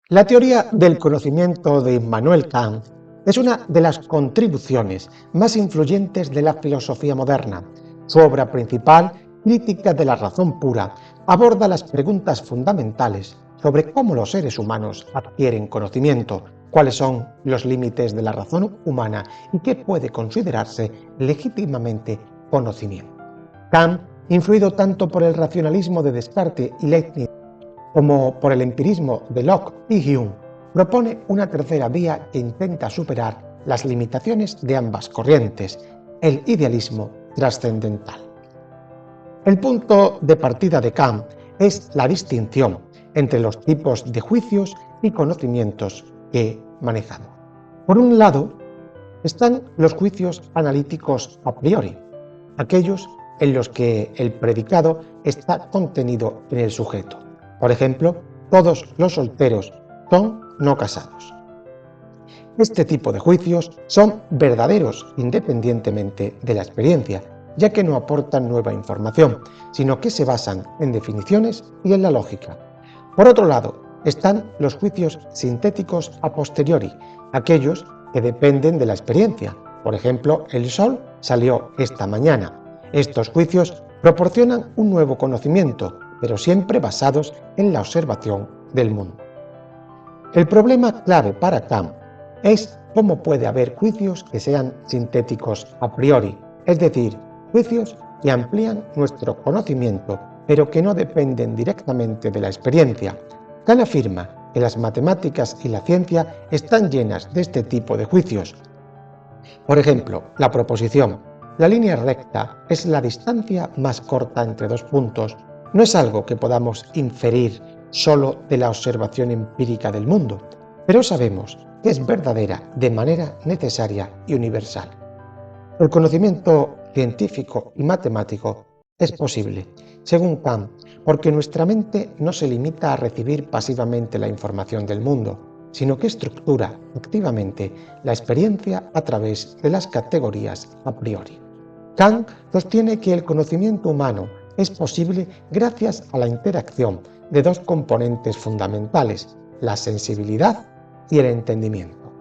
La teoría del conocimiento de Immanuel Kant es una de las contribuciones más influyentes de la filosofía moderna. Su obra principal, Crítica de la razón pura, aborda las preguntas fundamentales sobre cómo los seres humanos adquieren conocimiento, cuáles son los límites de la razón humana y qué puede considerarse legítimamente conocimiento. Kant, influido tanto por el racionalismo de Descartes y Leibniz como por el empirismo de Locke y Hume, propone una tercera vía que intenta superar las limitaciones de ambas corrientes, el idealismo trascendental. El punto de partida de Kant es la distinción entre los tipos de juicios y conocimientos que manejamos. Por un lado, están los juicios analíticos a priori, aquellos en los que el predicado está contenido en el sujeto. Por ejemplo, todos los solteros son no casados. Este tipo de juicios son verdaderos independientemente de la experiencia, ya que no aportan nueva información, sino que se basan en definiciones y en la lógica. Por otro lado, están los juicios sintéticos a posteriori, aquellos que dependen de la experiencia. Por ejemplo, el sol salió esta mañana. Estos juicios proporcionan un nuevo conocimiento, pero siempre basados en la observación del mundo. El problema clave para Kant es cómo puede haber juicios que sean sintéticos a priori, es decir, juicios que amplían nuestro conocimiento, pero que no dependen directamente de la experiencia. Kant afirma que las matemáticas y la ciencia están llenas de este tipo de juicios. Por ejemplo, la proposición "la línea recta es la distancia más corta entre dos puntos" no es algo que podamos inferir solo de la observación empírica del mundo, pero sabemos que es verdadera de manera necesaria y universal. El conocimiento científico y matemático es posible, según Kant, porque nuestra mente no se limita a recibir pasivamente la información del mundo, sino que estructura activamente la experiencia a través de las categorías a priori. Kant sostiene que el conocimiento humano es posible gracias a la interacción de dos componentes fundamentales, la sensibilidad y el entendimiento.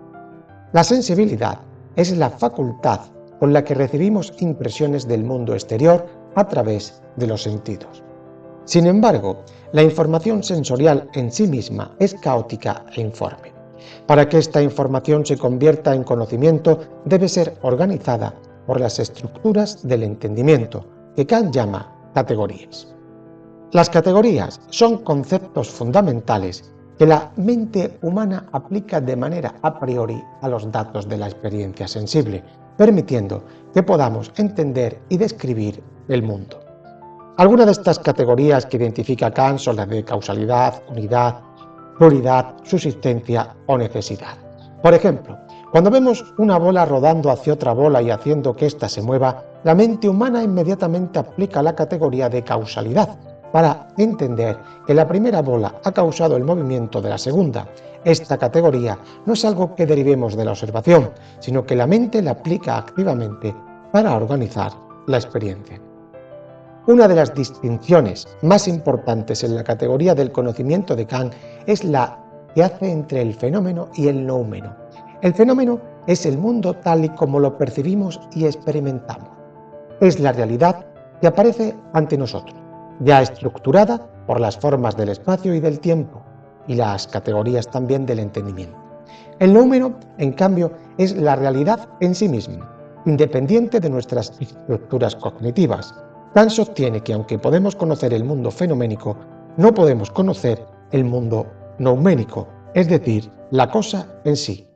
La sensibilidad es la facultad con la que recibimos impresiones del mundo exterior a través de los sentidos. Sin embargo, la información sensorial en sí misma es caótica e informe. Para que esta información se convierta en conocimiento, debe ser organizada por las estructuras del entendimiento, que Kant llama categorías. Las categorías son conceptos fundamentales que la mente humana aplica de manera a priori a los datos de la experiencia sensible, permitiendo que podamos entender y describir el mundo. Algunas de estas categorías que identifica Kant son las de causalidad, unidad, pluralidad, subsistencia o necesidad. Por ejemplo, cuando vemos una bola rodando hacia otra bola y haciendo que ésta se mueva, la mente humana inmediatamente aplica la categoría de causalidad para entender que la primera bola ha causado el movimiento de la segunda. Esta categoría no es algo que derivemos de la observación, sino que la mente la aplica activamente para organizar la experiencia. Una de las distinciones más importantes en la categoría del conocimiento de Kant es la que hace entre el fenómeno y el noumeno. El fenómeno es el mundo tal y como lo percibimos y experimentamos. Es la realidad que aparece ante nosotros, ya estructurada por las formas del espacio y del tiempo, y las categorías también del entendimiento. El noumeno, en cambio, es la realidad en sí misma, independiente de nuestras estructuras cognitivas. Kant sostiene que aunque podemos conocer el mundo fenoménico, no podemos conocer el mundo nouménico, es decir, la cosa en sí.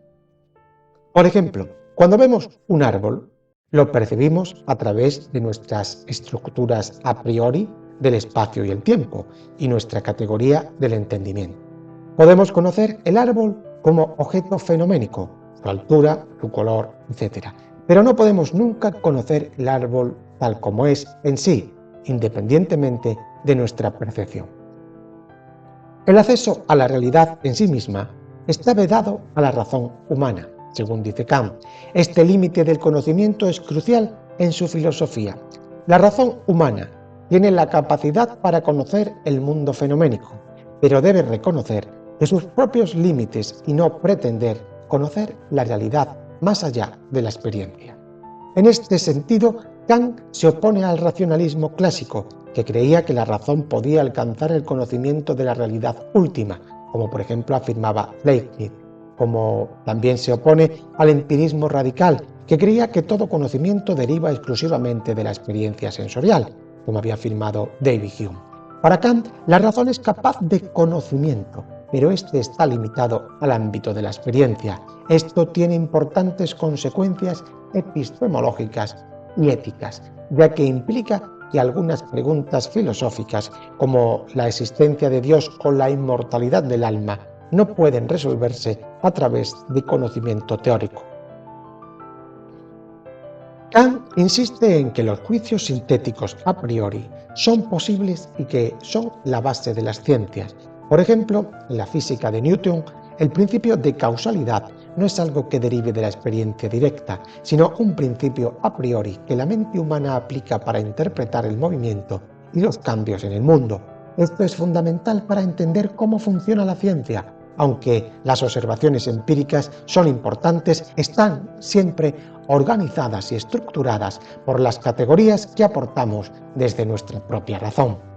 Por ejemplo, cuando vemos un árbol, lo percibimos a través de nuestras estructuras a priori del espacio y el tiempo y nuestra categoría del entendimiento. Podemos conocer el árbol como objeto fenoménico, su altura, su color, etc. Pero no podemos nunca conocer el árbol tal como es en sí, independientemente de nuestra percepción. El acceso a la realidad en sí misma está vedado a la razón humana, según dice Kant. Este límite del conocimiento es crucial en su filosofía. La razón humana tiene la capacidad para conocer el mundo fenoménico, pero debe reconocer de sus propios límites y no pretender conocer la realidad más allá de la experiencia. En este sentido, Kant se opone al racionalismo clásico, que creía que la razón podía alcanzar el conocimiento de la realidad última, como por ejemplo afirmaba Leibniz, como también se opone al empirismo radical, que creía que todo conocimiento deriva exclusivamente de la experiencia sensorial, como había afirmado David Hume. Para Kant, la razón es capaz de conocimiento, pero este está limitado al ámbito de la experiencia. Esto tiene importantes consecuencias epistemológicas y éticas, ya que implica que algunas preguntas filosóficas, como la existencia de Dios o la inmortalidad del alma, no pueden resolverse a través de conocimiento teórico. Kant insiste en que los juicios sintéticos a priori son posibles y que son la base de las ciencias. Por ejemplo, en la física de Newton, el principio de causalidad no es algo que derive de la experiencia directa, sino un principio a priori que la mente humana aplica para interpretar el movimiento y los cambios en el mundo. Esto es fundamental para entender cómo funciona la ciencia. Aunque las observaciones empíricas son importantes, están siempre organizadas y estructuradas por las categorías que aportamos desde nuestra propia razón.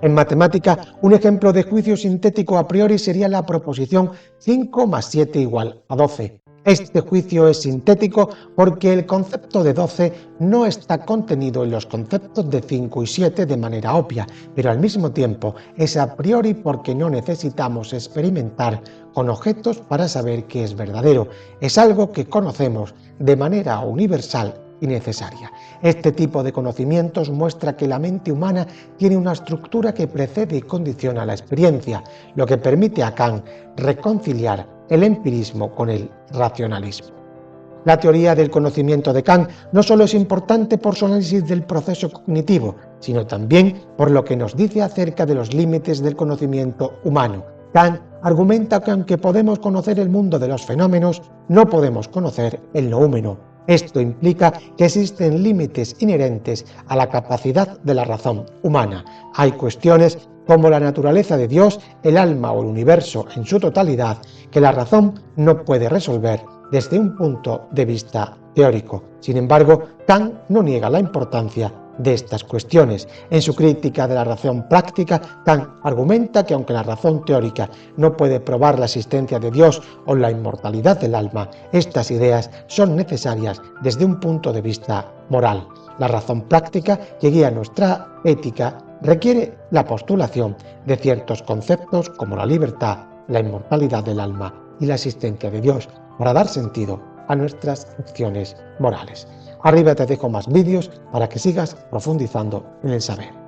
En matemática, un ejemplo de juicio sintético a priori sería la proposición 5 más 7 igual a 12. Este juicio es sintético porque el concepto de 12 no está contenido en los conceptos de 5 y 7 de manera obvia, pero al mismo tiempo es a priori porque no necesitamos experimentar con objetos para saber que es verdadero. Es algo que conocemos de manera universal y necesaria. Este tipo de conocimientos muestra que la mente humana tiene una estructura que precede y condiciona la experiencia, lo que permite a Kant reconciliar el empirismo con el racionalismo. La teoría del conocimiento de Kant no solo es importante por su análisis del proceso cognitivo, sino también por lo que nos dice acerca de los límites del conocimiento humano. Kant argumenta que aunque podemos conocer el mundo de los fenómenos, no podemos conocer el noúmeno. Esto implica que existen límites inherentes a la capacidad de la razón humana. Hay cuestiones como la naturaleza de Dios, el alma o el universo en su totalidad, que la razón no puede resolver desde un punto de vista teórico. Sin embargo, Kant no niega la importancia de estas cuestiones. En su crítica de la razón práctica, Kant argumenta que aunque la razón teórica no puede probar la existencia de Dios o la inmortalidad del alma, estas ideas son necesarias desde un punto de vista moral. La razón práctica que guía nuestra ética requiere la postulación de ciertos conceptos como la libertad, la inmortalidad del alma y la existencia de Dios para dar sentido a nuestras acciones morales. Arriba te dejo más vídeos para que sigas profundizando en el saber.